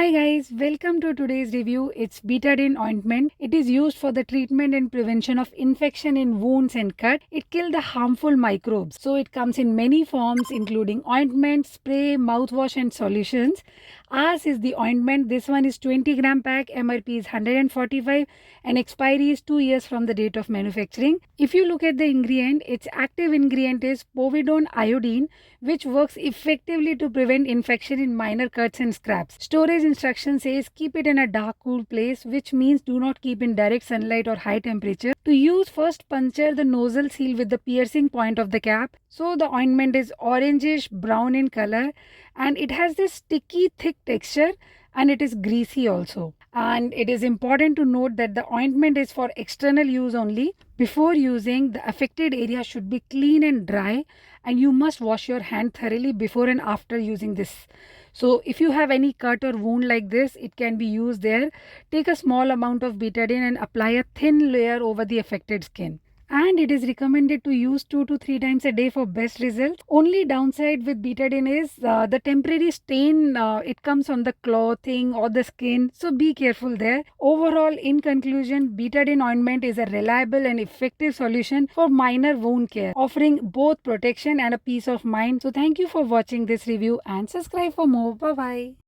Hi guys, welcome to today's review. It's Betadine ointment. It is used for the treatment and prevention of infection in wounds and cut. It kills the harmful microbes. So it comes in many forms including ointment, spray, mouthwash and solutions. Ours is the ointment. This one is 20 gram pack. MRP is 145 and expiry is 2 years from the date of manufacturing. If you look at the ingredient, its active ingredient is povidone iodine, which works effectively to prevent infection in minor cuts and scrapes. Storage instruction says keep it in a dark cool place, which means do not keep in direct sunlight or high temperature. To use, first puncture the nozzle seal with the piercing point of the cap. So the ointment is orangish brown in color and it has this sticky thick texture and it is greasy also. And it is important to note that the ointment is for external use only. Before using, the affected area should be clean and dry and you must wash your hand thoroughly before and after using this. So if you have any cut or wound like this, it can be used there. Take a small amount of betadine and apply a thin layer over the affected skin. And it is recommended to use 2 to 3 times a day for best results. Only downside with betadine is the temporary stain it comes on the clothing or the skin, so be careful there. Overall, in conclusion, betadine ointment is a reliable and effective solution for minor wound care, offering both protection and a peace of mind. So thank you for watching this review and subscribe for more. Bye bye.